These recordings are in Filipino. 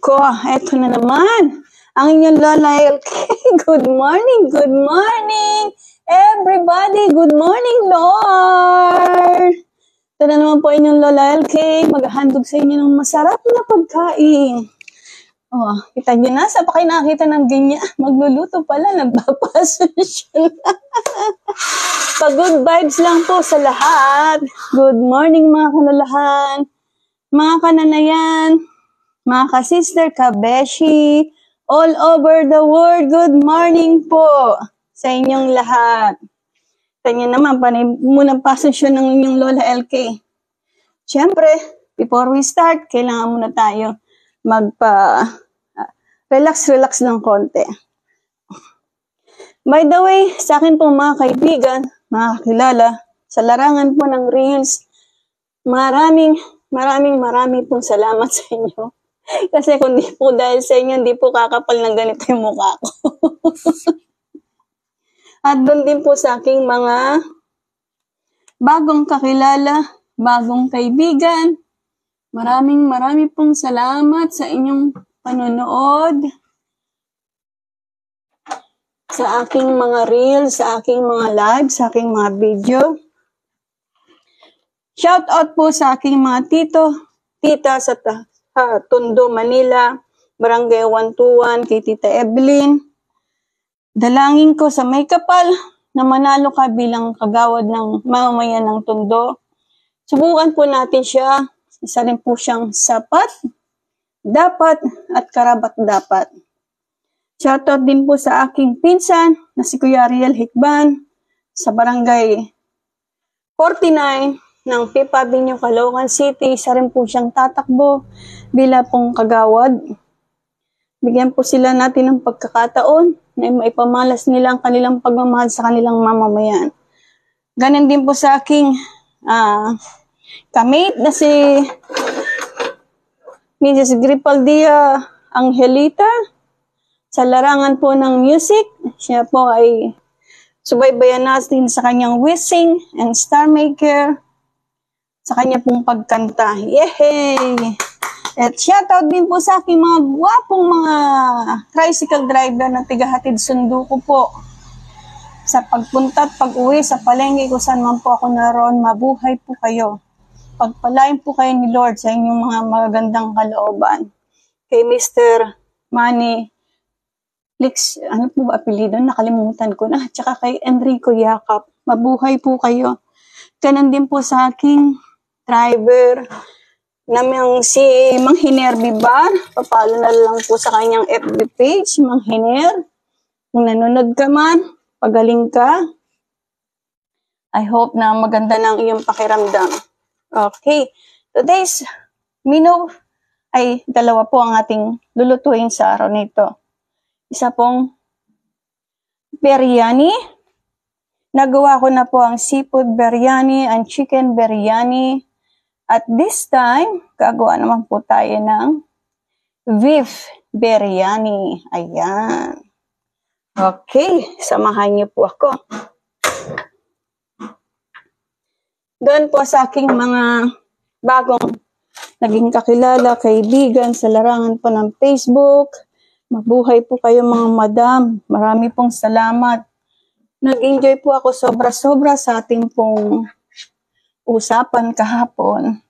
ko, eto na naman. Ang inyong Lola LK. Good morning, everybody. Good morning, Lord. Ito na naman po inyong Lola LK. Maghahandog sa inyo ng masarap na pagkain. Oh, kita nyo na, sa pa kayo nakakita ng ganyan. Magluluto pala, nagpapasensyon. Pa-good vibes lang po sa lahat. Good morning mga kanalahan, mga kananayan, mga ka-sister, ka-beshi, all over the world. Good morning po sa inyong lahat. Kanya naman, panay munang pasensyon ng inyong Lola LK. Siyempre, before we start, kailangan muna tayo relax ng konti. By the way, sa akin po mga kaibigan, mga kakilala, sa larangan po ng Reels, maraming pong salamat sa inyo. Kasi kung di po dahil sa inyo, hindi po kakapal ng ganito yung mukha ko. At doon din po sa aking mga bagong kakilala, bagong kaibigan, maraming pong salamat sa inyong panonood sa aking mga reels, sa aking mga live, sa aking mga video. Shout out po sa aking mga tita sa Tondo, Manila, Barangay 121, kay Tita Evelyn. Dalangin ko sa may kapal na manalo ka bilang kagawad ng mamamayan ng Tondo. Subukan po natin siya. Isa rin po siyang sapat, dapat, at karapat-dapat. Shoutout din po sa aking pinsan na si Kuya Ariel Hikban sa Barangay 49 ng Pipa Binyo, Caloocan City. Isa rin po siyang tatakbo bilang pong kagawad. Bigyan po sila natin ng pagkakataon na maipamalas nila ang kanilang pagmamahal sa kanilang mamamayan. Ganon din po sa aking kamate na si Mrs. Gripaldia Angelita sa larangan po ng music. Siya po ay subaybayan natin sa kanyang wishing and star maker, sa kanya pong pagkanta. Yehey! At shoutout din po sa aking mga gwapong mga tricycle driver na tigahatid sundo ko po. Sa pagpunta at pag-uwi sa palengke kung saan man po ako naroon, mabuhay po kayo. Pagpalain po kayo ni Lord sa inyong mga magagandang kalooban. Kay Mr. Manny Lix, ano po ba apelido? Nakalimutan ko na. Tsaka kay Enrico Yakap, mabuhay po kayo. Ganon din po sa aking driver namang si Mang Hiner Bibar. Papalo na lang po sa kanyang FB page, Mang Hiner. Kung nanonood ka man, pagaling ka. I hope na maganda ng iyong pakiramdam. Okay, today's menu ay dalawa po ang ating lulutuin sa araw nito. Isa pong biryani. Nagawa ko na po ang seafood biryani and chicken biryani. At this time, gagawa naman po tayo ng beef biryani. Ayan. Okay, samahan niyo po ako. Doon po sa aking mga bagong naging kakilala, kaibigan sa larangan po ng Facebook. Mabuhay po kayo mga madam. Marami pong salamat. Nag-enjoy po ako sobra-sobra sa ating pong usapan kahapon.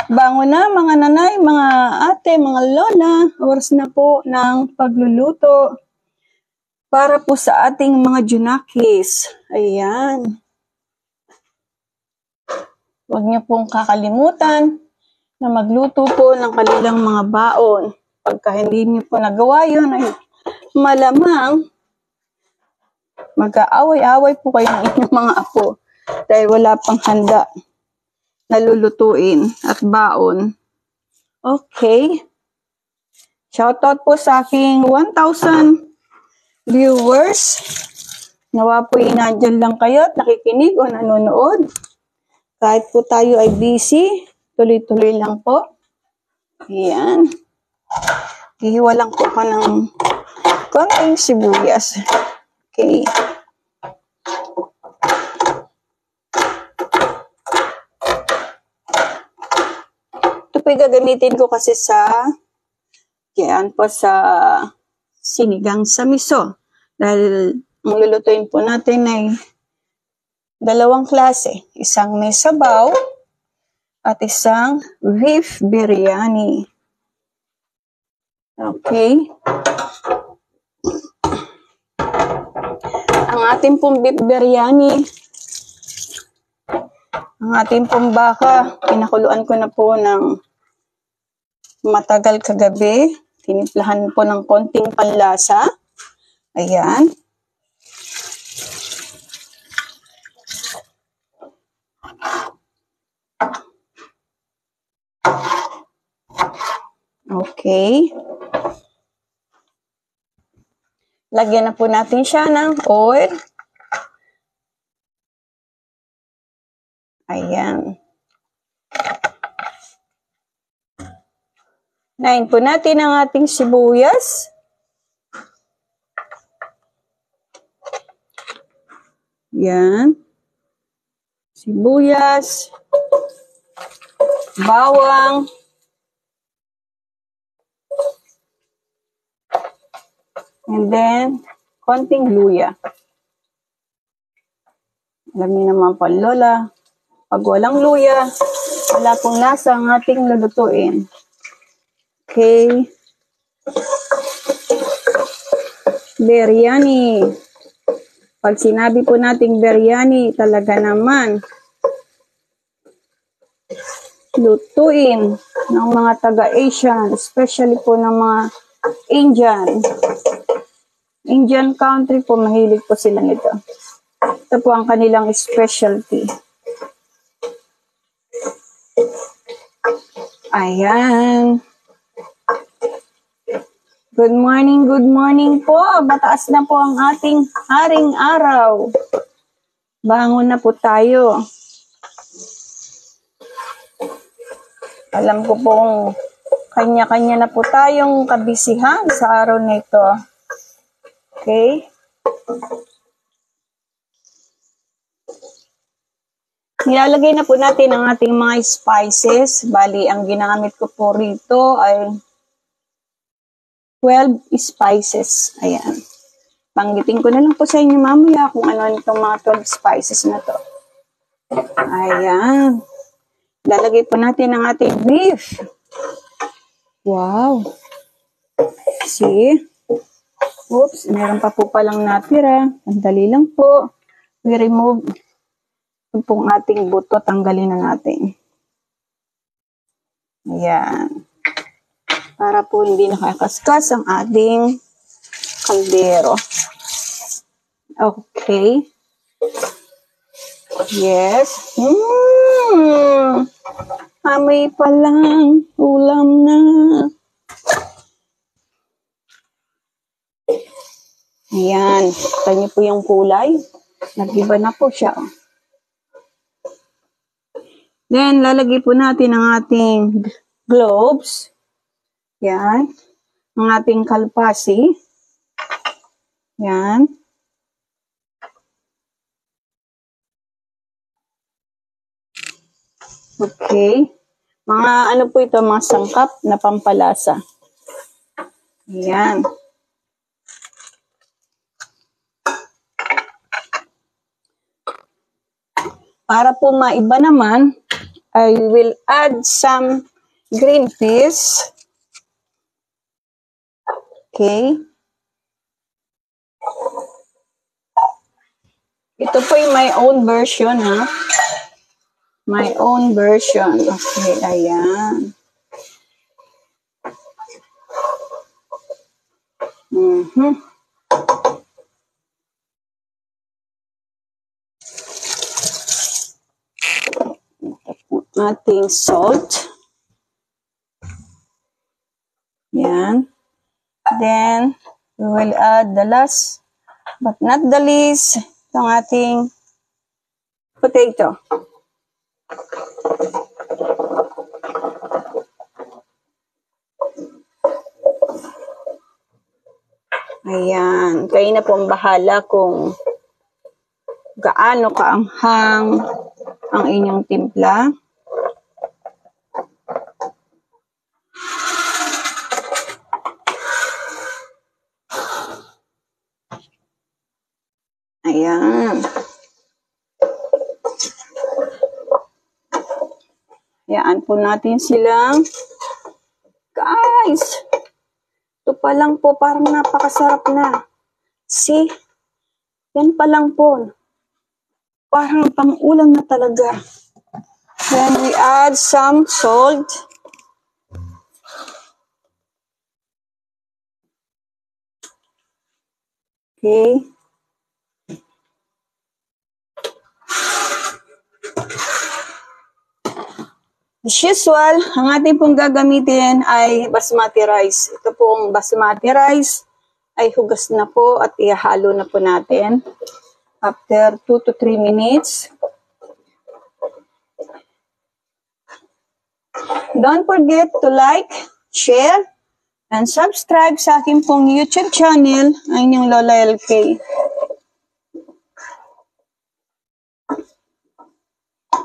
Bango na mga nanay, mga ate, mga lola. Oras na po ng pagluluto para po sa ating mga junakis. Ayan. Huwag niyo pong kakalimutan na magluto po ng kanilang mga baon. Pagka hindi niyo po nagawa yun, ay malamang mag-aaway-aaway po kayo ng inyong mga apo dahil wala pang handa na lulutuin at baon. Okay. Shoutout po sa aking 1,000 viewers. Nawa po nandyan lang kayo at nakikinig o nanonood. Kahit po tayo ay busy, tuloy-tuloy lang po. Ayan. Hihiwa lang po ka ng konting sibuyas. Okay. Ito po gagamitin ko kasi sa Yan po sa sinigang sa miso. Dahil ang lulutuin po natin ay dalawang klase. Isang may sabaw at isang beef biryani. Okay. Ang ating pong beef biryani, ang ating pong baka, pinakuluan ko na po ng matagal kagabi. Tinimplahan po ng konting panlasa. Ayan. Okay. Lagyan na po natin siya ng oil. Ayan. Nain po natin ang ating sibuyas. Yan. Sibuyas. Bawang. And then, konting luya. Alam niyo naman po, Lola, pag walang luya, wala pong lasa ang ating lulutuin. Okay. Biryani. Pag sinabi po nating biryani, talaga naman, lutuin ng mga taga-Asian, especially po ng mga Indian country po, mahilig po sila nito. Ito po ang kanilang specialty. Ayan. Good morning po. Mataas na po ang ating haring araw. Bangon na po tayo. Alam ko pong kanya-kanya na po tayong kabisihan sa araw na ito. Okay? Nilalagay na po natin ang ating mga spices. Bali, ang ginamit ko po rito ay 12 spices. Ayan. Panggitin ko na lang po sa inyo mamaya kung ano itong mga 12 spices na to. Ayan. Lalagay po natin ang ating beef. Wow. See? Oops, meron pa po palang natira. Ang dali lang po. We remove yung pong ating buto. Tanggalin na natin. Ayan. Para po hindi nakakaskas ang ating kaldero. Okay. Yes. Amoy pa lang. Ulam na. Ayan. Kita niyo po yung kulay. Nag-iba na po siya. Then, lalagay po natin ang ating cloves. Yan. Ang ating kalpasi. Yan. Okay. Mga ano po ito, mga sangkap na pampalasa. Yan. Para po maiba naman, I will add some green peas. Okay. Ito po yung my own version, ha? My own version. Okay, ayan. Ating salt. Yan. Then, we will add the last but not the least, itong ating potato. Ayan. Kayo na po ang bahala kung gaano kaanghang ang inyong timpla. Ayan. Hayaan po natin silang. Guys, ito pa lang po, parang napakasarap na. See? Yan pa lang po. Parang pang-ulam na talaga. Then we add some salt. Okay. As usual, ang ating pong gagamitin ay basmati rice. Ito pong basmati rice ay hugas na po at ihalo na po natin after 2 to 3 minutes. Don't forget to like, share, and subscribe sa aking pong YouTube channel, ang inyong Lola LK.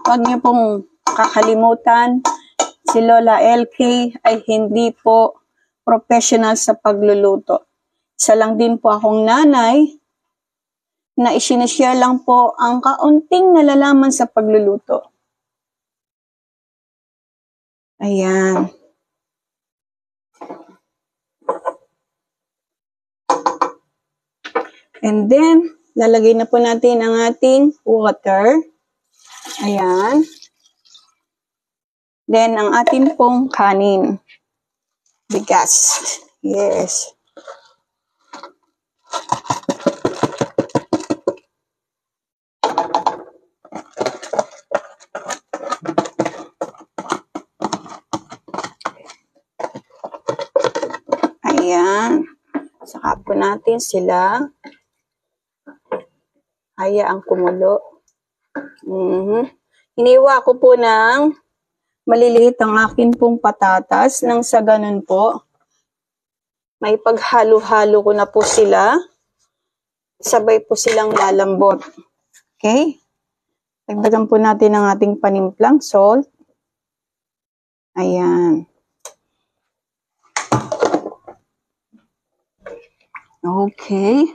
Huwag niyo pong kakalimutan, si Lola LK ay hindi po professional sa pagluluto. Isa lang din po akong nanay na isinashare lang po ang kaunting nalalaman sa pagluluto. Ayan. And then, lalagay na po natin ang ating water. Ayan. Then, ang ating pong kanin. Bigas. Yes. Ayan. Saka po natin sila. Hayaang kumulo. Hiniwa ko po ng maliliit ang akin pong patatas nang sa ganun po. May paghalo-halo ko na po sila. Sabay po silang lalambot. Okay? Dagdagan po natin ang ating panimplang salt. Ayan. Okay.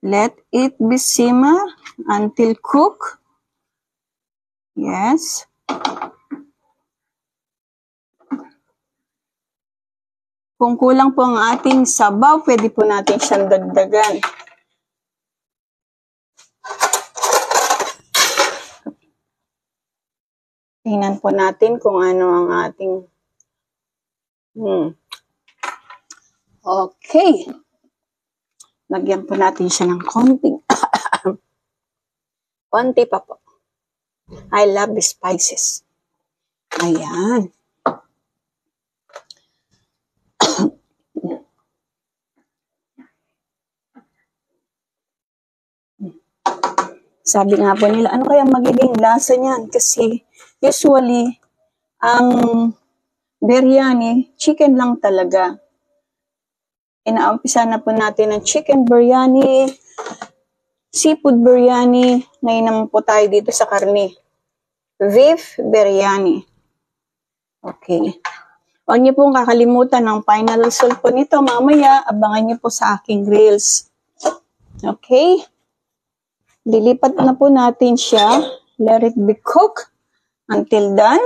Let it be simmer until cook. Yes. Kung kulang po ang ating sabaw, pwede po natin siyang dagdagan. Tingnan po natin kung ano ang ating... Okay. Lagyan po natin siya ng konting. Konti pa po. I love the spices. Ayan. Sabi nga po nila, ano kaya magiging lasa niyan? Kasi usually, ang biryani, chicken lang talaga. Inaumpisa na po natin ng chicken biryani, seafood biryani. Ngayon naman po tayo dito sa karne. Beef biryani. Okay. Huwag niyo pong kakalimutan ng final result po nito. Mamaya, abangan niyo po sa aking reels. Okay. Lilipat na po natin siya. Let it be cooked until done.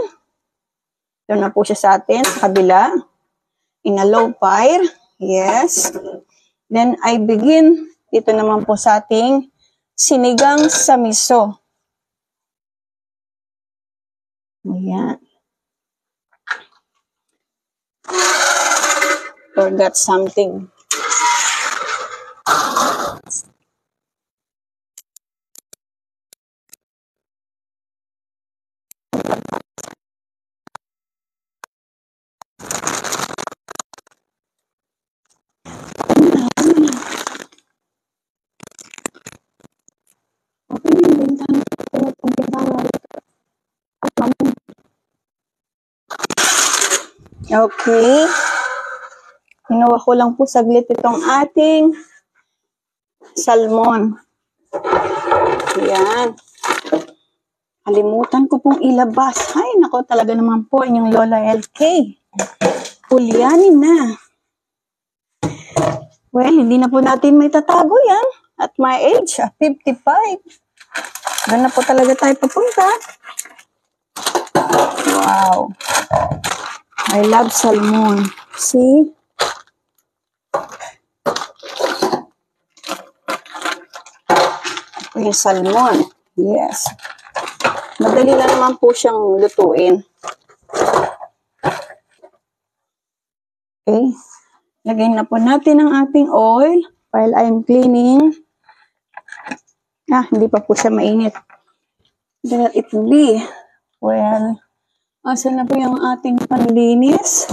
Ito na po siya sa atin, sa kabila. In a low fire. Yes. Then, I begin. Dito naman po sa ating sinigang sa miso. Ayan. Forgot something. Okay. Ginawa ko lang po saglit itong ating salmon. Ayan. Kalimutan ko pong ilabas. Ay, nako talaga naman po inyong Lola LK. Pulyanin na. Well, hindi na po natin may tatago yan. At my age, 55. Doon na po talaga tayo papunta. Wow. I love salmon. See? Yung salmon. Yes. Madali na naman po siyang lutuin. Okay. Lagay na po natin ang ating oil while I'm cleaning. Hindi pa po siya mainit. Let it be. Well, asan na po yung ating panlinis?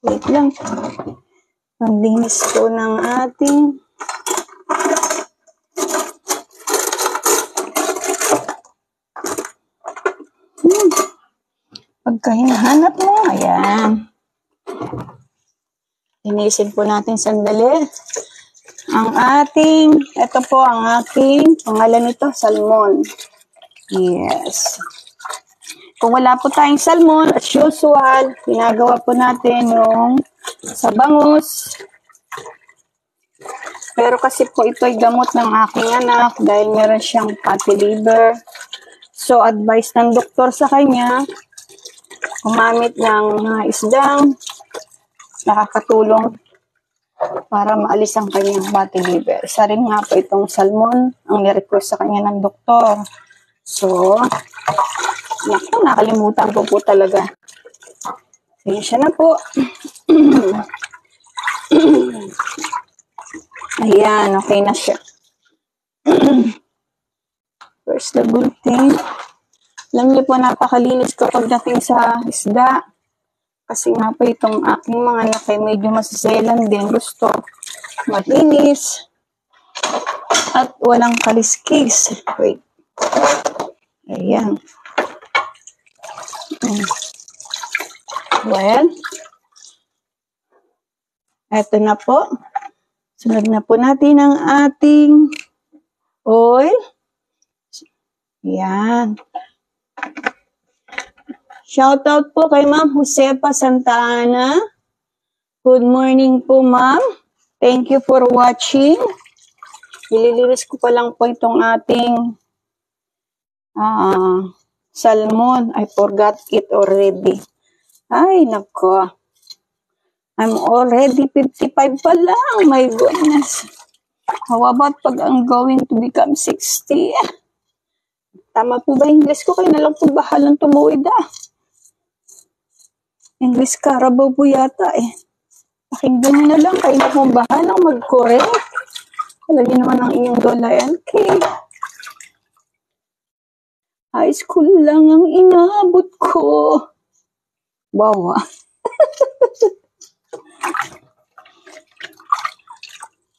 Wait lang. Panlinis po ng ating pagka hinahanap mo, ayan. Linisin po natin sandali. Ang ating, ito po ang aking pangalan nito, salmon. Yes. Kung wala po tayong salmon, as usual, ginagawa po natin yung sa bangus. Pero kasi po ito'y gamot ng aking anak dahil meron siyang fatty liver. So, advice ng doktor sa kanya, gumamit ng mga isdang nakakatulong para maalis ang kanyang fatty liver. Isa rin nga po itong salmon ang nirequest sa kanya ng doktor. So, nakalimutan ko po talaga. Sige siya na po. Ayan, okay na siya. Where's the good thing? Alam niyo po, napakalinis ko pagdating sa isda. Kasi nga po itong aking mga anak ay medyo masiselan din. Gusto malinis at walang kaliskis. Wait. Ayan. Well, eto na po. Sunod na po natin ang ating oil. Ayan. Shoutout po kay Ma'am Josepa Santa Ana. Good morning po, Ma'am. Thank you for watching. Ililinis ko pa lang po itong ating salmon. I forgot it already. Ay, nako. I'm already 55 pa lang. My goodness. How about pag I'm going to become 60? Tama po ba English ko? Kaya na lang po bahalang tumuwid English Carabao po yata Pakinggan nyo na lang. Kayo na pong bahalang mag-correct. Lagi naman ang inyong Lola LK. High school lang ang inabot ko. Wow.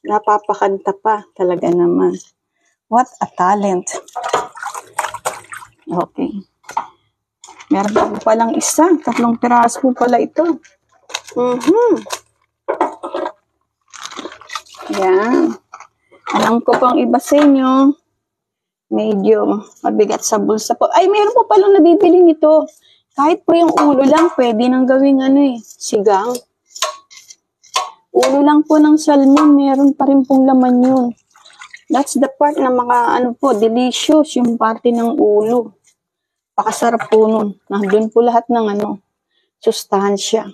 Napapakanta pa. Talaga naman. What a talent. Okay. Meron pa palang isa. 3 piraso po pala ito. Yan. Alam ko pang iba sa inyo. Medyo mabigat sa bulsa po. Ay, meron po palang nabibili nito. Kahit po yung ulo lang, pwede nang gawing sigang. Ulo lang po ng salmon, meron pa rin pong laman yun. That's the part na delicious, yung parte ng ulo. Pakasarap po nun. Nandun po lahat ng sustansya.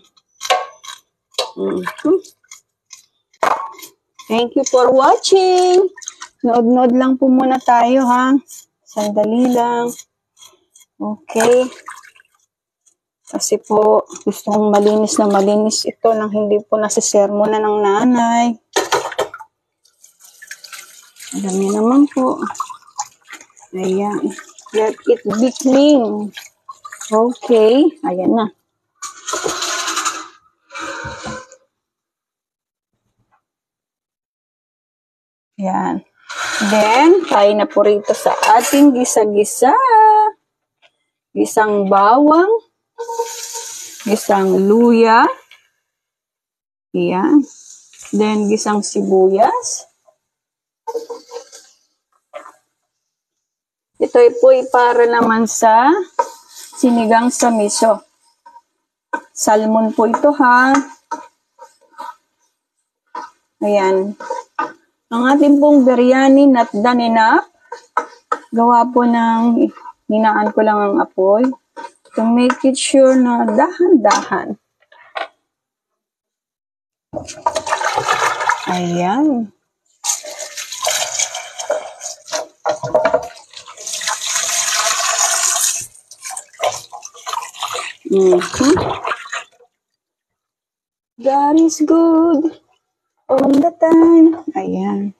Thank you for watching. Nood-nood lang po muna tayo Sandali lang. Okay. Kasi po, gusto kong malinis na malinis ito nang hindi po nasisermo na ng nanay. Alam niyo naman po. Ayan. Let it be clean. Okay. Ayan na. Ayan. Then, tayo na po rito sa ating gisa-gisa. Gisang bawang. Gisang luya. Ayan. Then, gisang sibuyas. Ito po ay para naman sa sinigang sa miso. Salmon po ito Ayan. Ang ating pong biryani not done enough. Gawa po ng hinaan ko lang ang apoy to make it sure na dahan-dahan. Ayan. God is good all the time. Ayan.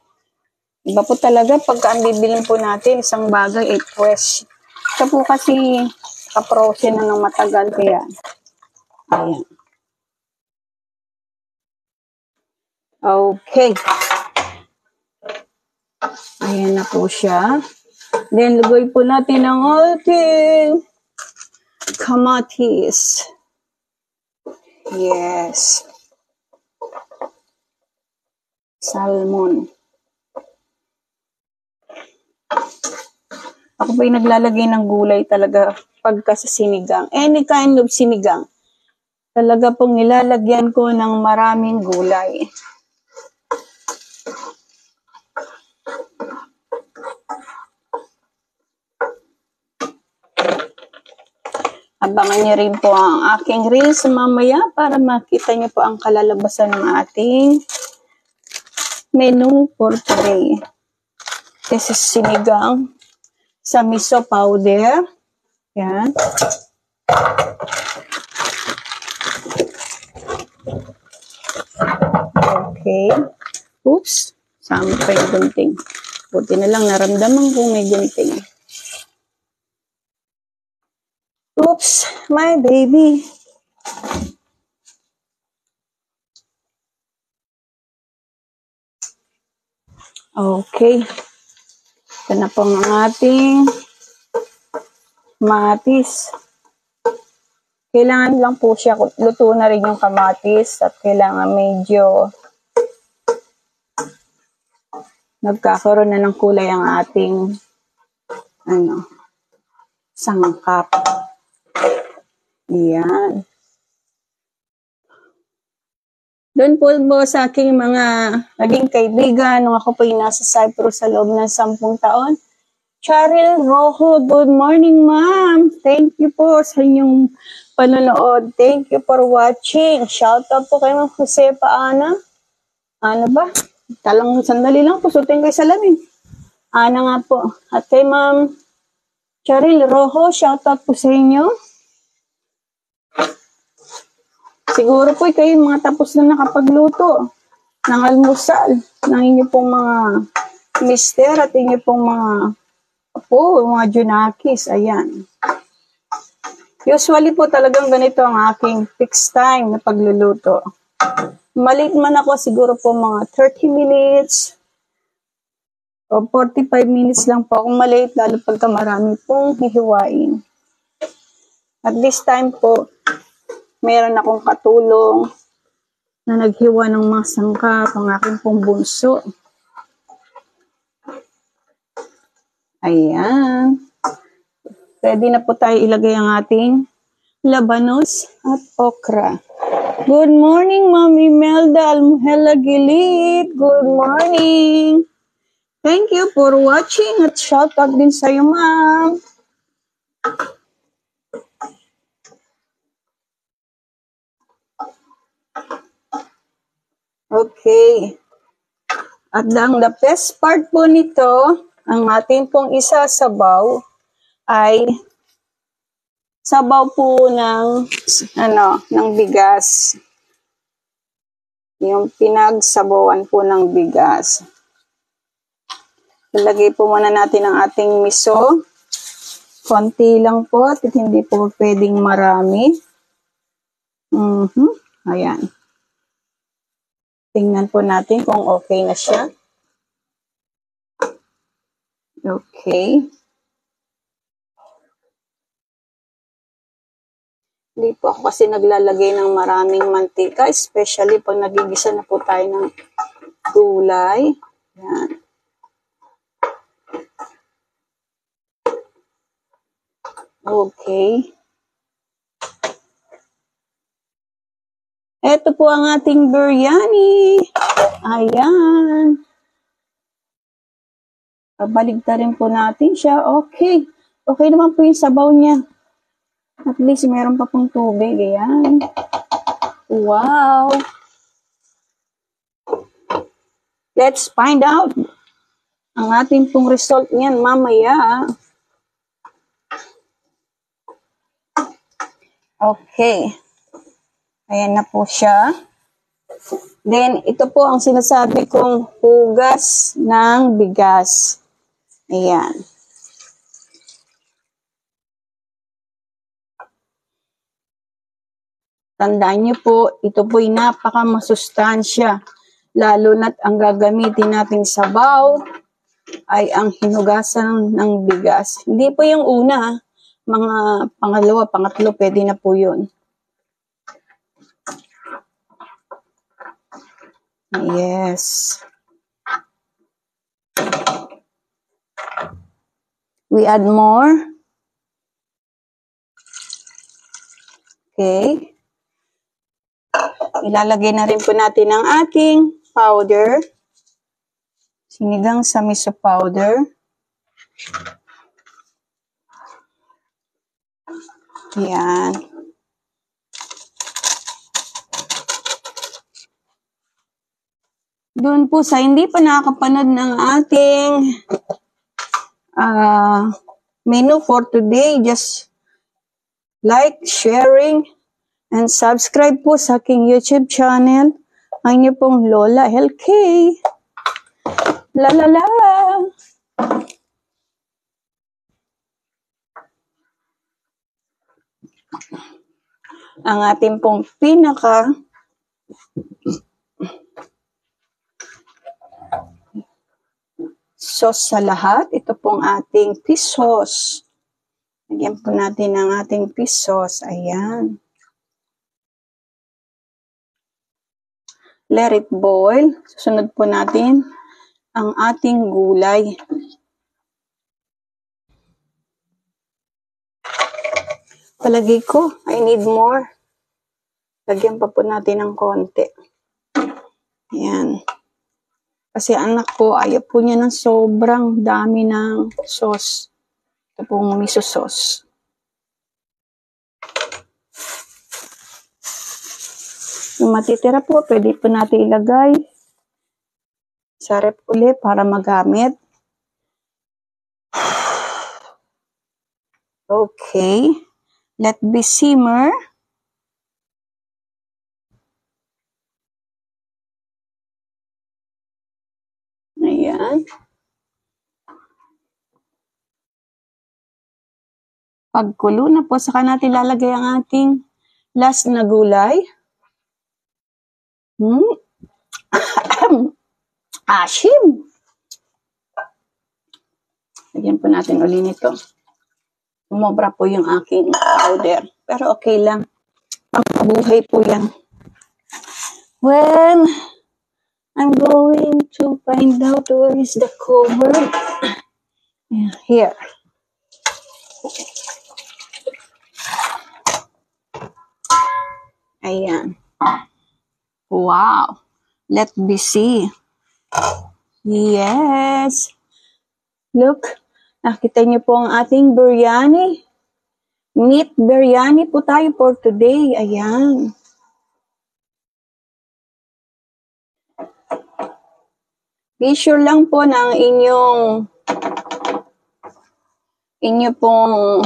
Iba po talaga pagka ang bibilin po natin, isang bagay ay fresh. Ito po kasi kaprosen na ng matagal kaya. Ayan. Okay. Ayan na po siya. Then, lugoy po natin ang ating kamatis. Yes. Salmon. Ako po'y naglalagay ng gulay talaga pagka sa sinigang. Any kind of sinigang. Talaga pong nilalagyan ko ng maraming gulay. Abangan niyo rin po ang aking reels mamaya para makita niyo po ang kalalabasan ng ating menu for today. This is sinigang sa miso powder. Yan. Okay. Oops. Saan pa yung gunting? Buti na lang naramdaman ko may gunting. Oops, my baby. Okay. Ito na po ang ating kamatis. Kailangan lang po siya, luto na rin yung kamatis at kailangan medyo nagkakaroon na ng kulay ang ating sangkap. Yan. Doon po sa aking mga naging kaibigan nung ako po yung nasa Cyprus sa loob ng 10 taon. Charil Rojo, good morning ma'am. Thank you po sa inyong panonood. Thank you for watching. Shout out po kay Ma'am Josepa Ana. Ano ba? Talang sandali lang po, sutin ko yung salamin. Ana nga po. At kay Ma'am Charil Rojo, shout out po sa inyo. Siguro po kayo mga tapos na nakapagluto ng almusal ng inyo pong mga mister at inyo pong mga mga junakis. Ayan. Usually po talagang ganito ang aking fixed time na pagluluto. Maliit man ako siguro po mga 30 minutes o 45 minutes lang po akong maliit lalo pagka marami pong hihiwain. At this time po, meron akong katulong na naghiwa ng mga sangkap, ang aking pong bunso. Ayan. Pwede na po tayo ilagay ang ating labanos at okra. Good morning, Ma'am Imelda Almuhela Gilit. Good morning. Thank you for watching at shout out din sa'yo, Ma'am. Okay. At the best part po nito, ang ating pong isasabaw ay sabaw po ng bigas. Yung pinagsabawan po ng bigas. Ilagay po muna natin ang ating miso. Konti lang po at hindi po pwedeng marami. Ayan. Tingnan po natin kung okay na siya. Okay. Hindi po ako kasi naglalagay ng maraming mantika, especially pag nagigisa na po tayo ng gulay. Yan. Okay. Ito po ang ating biryani. Ayan. Baligtarin po natin siya. Okay. Okay naman po yung sabaw niya. At least meron pa pong tubig. Ayan. Wow. Let's find out ang ating pong result niyan mamaya. Okay. Ayan na po siya. Then, ito po ang sinasabi kong hugas ng bigas. Ayan. Tandaan niyo po, ito po'y napakamasustansya. Lalo na't ang gagamitin nating sabaw ay ang hinugasan ng bigas. Hindi po yung una, mga pangalawa, pangatlo, pwede na po yun. Yes. We add more. Okay. Ilalagay na rin po natin ang ating powder. Sinigang sa miso powder. Ayan. Doon po sa hindi pa nakakapanood ng ating menu for today, just like, sharing, and subscribe po sa aking YouTube channel. Ang inyo pong Lola LK. La la la. Ang ating pong pinaka sauce sa lahat. Ito pong ating fish sauce. Lagyan po natin ang ating fish sauce. Ayan. Let it boil. Susunod po natin ang ating gulay. Palagay ko, I need more. Lagyan pa po natin ng konti. Ayan. Kasi anak ko, ayaw po niya ng sobrang dami ng sauce. Ito pong miso sauce. Yung matitira po, pwede po natin ilagay sa rep ulit para magamit. Okay. Let be simmer. Ayan. Pagkulo na po, saka natin lalagay ang ating last na gulay. Asim! Lagyan po natin uli nito. Umobra po yung aking powder. Pero okay lang. Pangkabuhay po yan. Well, I'm going to find out where is the cover. Here. Ayan. Wow. Let me see. Yes. Look. Nakita niyo po ang ating biryani. Meat biryani po tayo for today. Ayan. Be sure lang po na ang inyo pong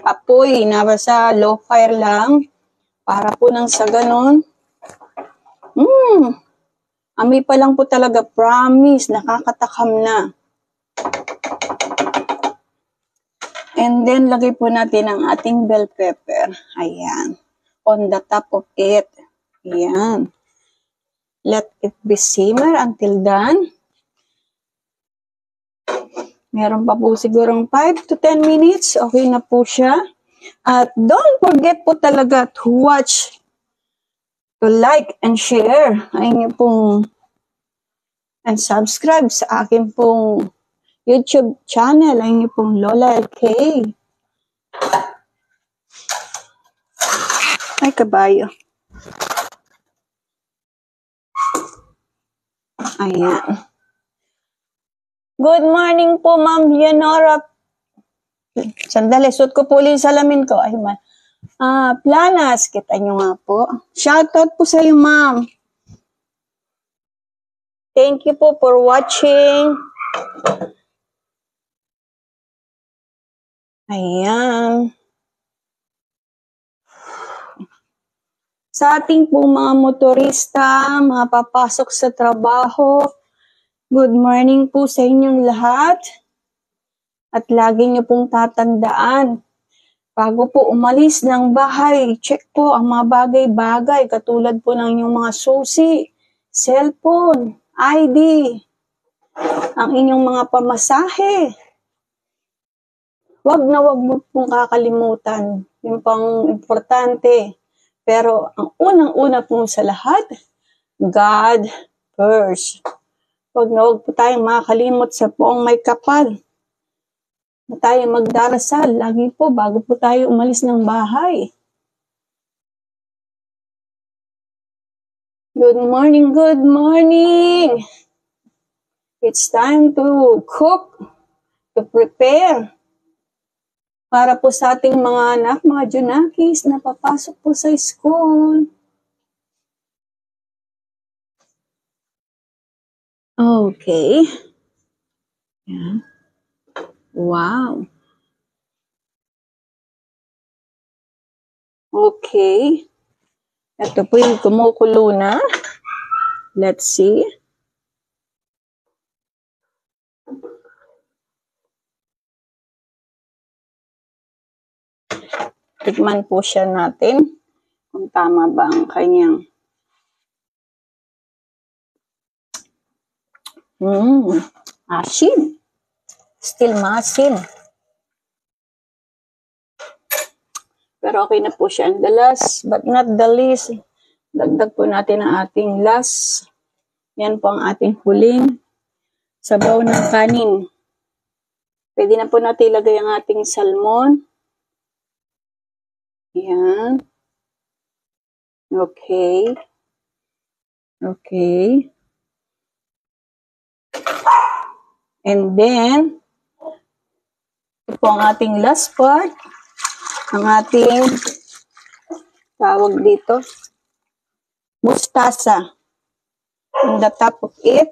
apoy na sa low fire lang. Para po nang sa ganon. Amoy pa lang po talaga. Promise. Nakakatakam na. And then, lagay po natin ang ating bell pepper. Ayan. On the top of it. Ayan. Let it be simmer until done. Meron pa po sigurong 5 to 10 minutes. Okay na po siya. At don't forget po talaga to watch, to like and share ang inyo pong and subscribe sa akin pong YouTube channel, ang inyo pong Lola LK. Ay, kabayo. Ayan. Good morning po, Ma'am Leonora. Sandali, suot ko po ulit yung salamin ko. Ay, man. Planas, kita nyo nga po. Shoutout po sa iyo, Ma'am. Thank you po for watching. Ayan. Sa ating po mga motorista, mga papasok sa trabaho, good morning po sa inyong lahat. At lagi niyo pong tatandaan, bago po umalis ng bahay, check po ang mga bagay-bagay katulad po ng inyong mga susi, cellphone, ID, ang inyong mga pamasahe. Wag mo pong kakalimutan, yung pang importante. Pero ang unang-una po sa lahat, God first. Wag po tayong makakalimot sa poong may kapal. Na tayo magdarasal lagi po bago po tayo umalis ng bahay. Good morning, good morning! It's time to cook, to prepare. Para po sa ating mga anak, mga junakis na papasok po sa school. Okay. Yeah. Wow. Okay. Ito po yung kumukulo na. Let's see. Tikman po siya natin kung tama ba ang kanyang asin. Still maasin. Pero okay na po siya. And the last but not the least, dagdag po natin ang ating last. Yan po ang ating huling sabaw ng kanin. Pwede na po natin ilagay ang ating salmon. Yan. Okay. Okay. And then, ito po ang ating last part. Ang ating tawag dito, mustasa. On the top of it.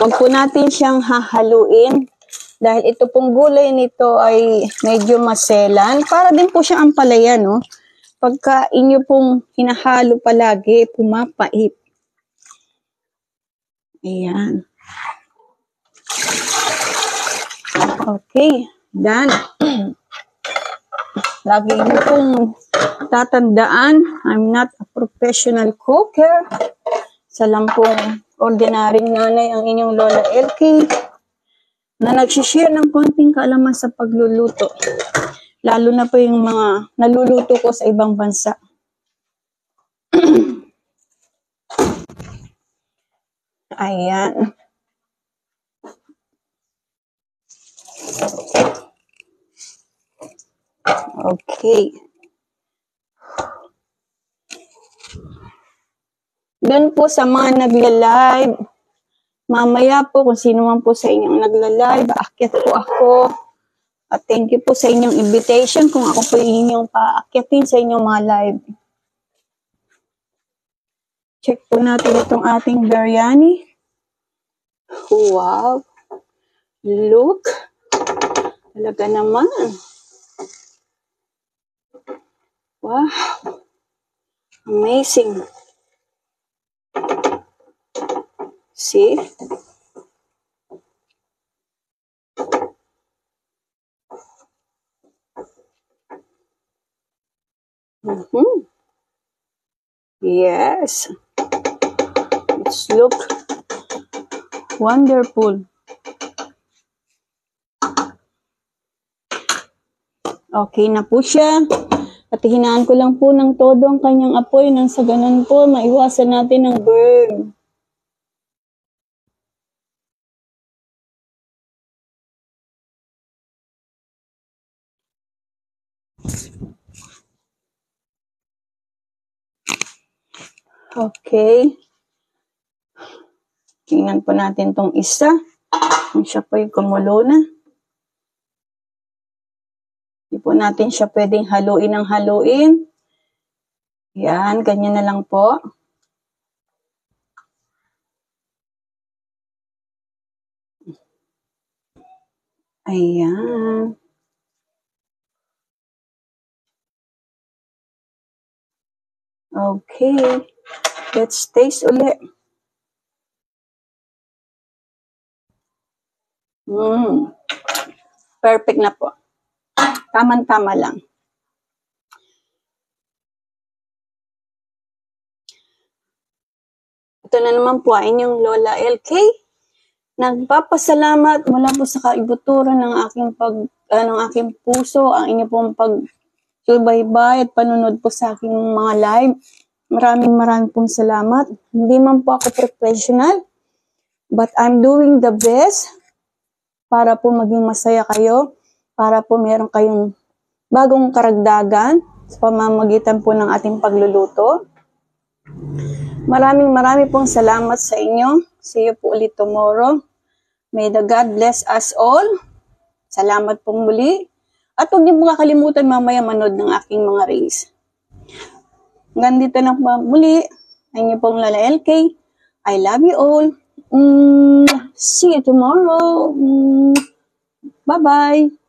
Huwag po natin siyang hahaluin. Dahil ito pong gulay nito ay medyo maselan. Para din po siyang ampalaya, no? Pagka inyo pong hinahalo palagi, pumapait. Ayan. Okay. Done. Lagi nyo pong tatandaan, I'm not a professional cooker. Sa lang pong ordinaryong nanay ang inyong Lola LK na nagsishare ng konting kaalaman sa pagluluto. Lalo na po yung mga naluluto ko sa ibang bansa. Ayan. Okay. Doon po sa mga nagla-live, mamaya po kung sino man po sa inyong nagla-live, aakyat po ako. At thank you po sa inyong invitation kung ako po inyong paakyatin sa inyong mga live. Check po natin itong ating biryani. Wow. Look. Talaga naman. Wow. Amazing. See? Yes. It's look wonderful. Okay na po siya. At hinaan ko lang po ng todo ang kanyang apoy nang sa ganun po maiwasan natin ang burn. Okay. Tingnan po natin tong isa. Kung siya po ay kumulo na. Hindi po natin siya pwedeng haluin ng haluin. Yan, ganyan na lang po. Ayan. Okay. Let's taste ulit. Perfect na po. Tama-tama lang. Ito na naman po ang inyong Lola LK. Nagpapasalamat mula po sa kaibuturan ng aking puso, ang inyo pong pag-subaybay at panunod po sa aking mga live. Maraming pong salamat. Hindi man po ako professional, but I'm doing the best para po maging masaya kayo, para po meron kayong bagong karagdagan sa pamamagitan po ng ating pagluluto. Maraming pong salamat sa inyo. See you po ulit tomorrow. May the God bless us all. Salamat pong muli. At huwag niyo po kakalimutan mamaya manood ng aking mga reels. Hanggang dito na po muli. Ang inyo pong Lola LK. I love you all. See you tomorrow. Bye-bye.